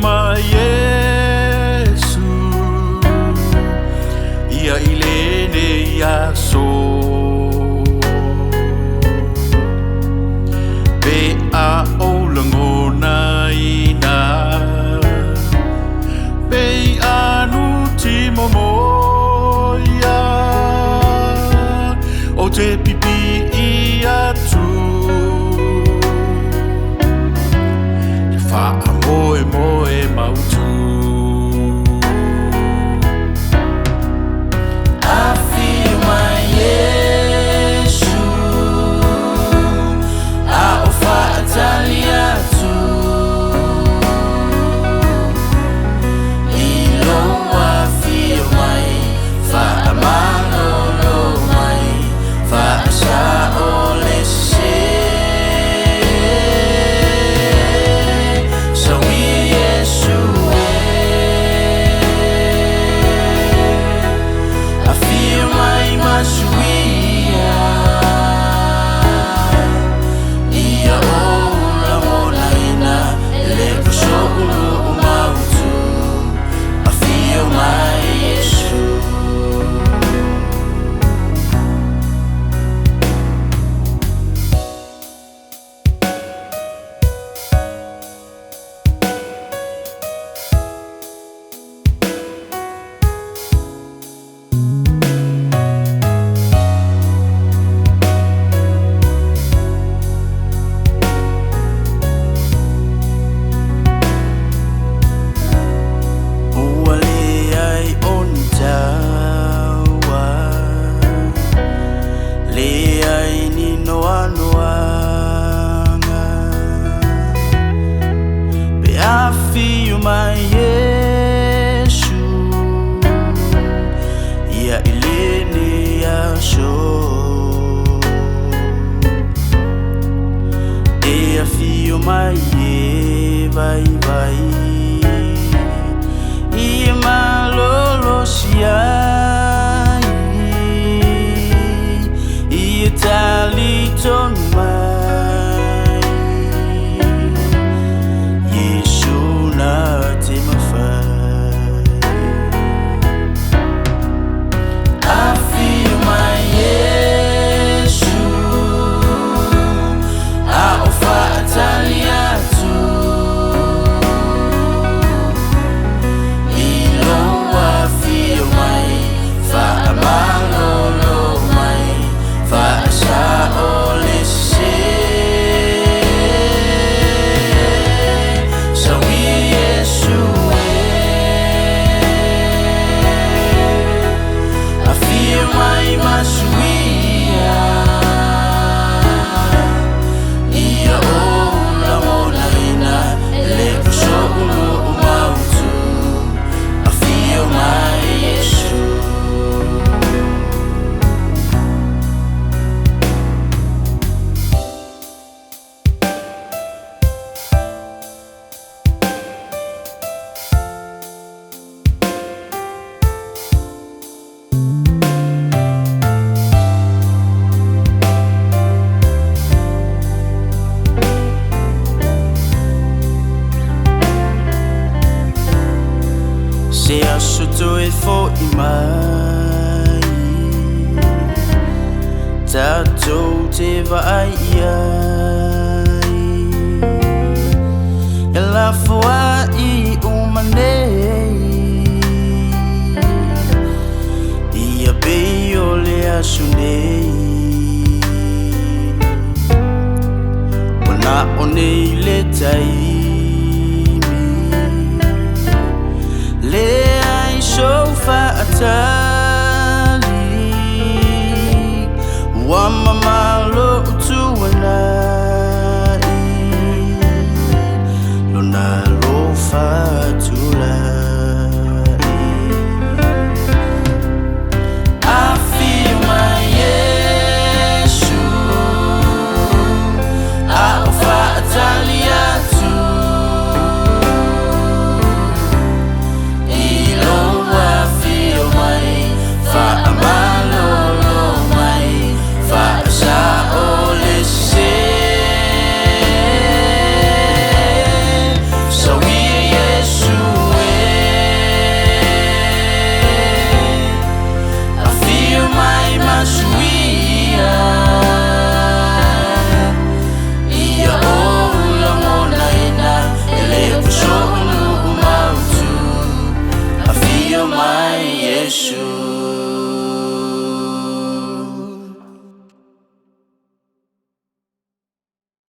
ma Iesu ia ilene ia so pe a o langona ina pe anu timomoia o te pipi ia tu fa moe moe mautu Afio my Iesu a o fa atalia tu ilo afio mai fa amano lo mai fa sa ole se so Iesu afio mai masuia ia ola molaina le kusolo umautu afio mai Iesu Afio my Iesu ia ilene ia so e afio mai vai vai ia malolo siai ia taliton mai Se assuto e fo i mai tatou te vai ai e la foa i umanei ia beio le asunei ona onei le tai le ai so fa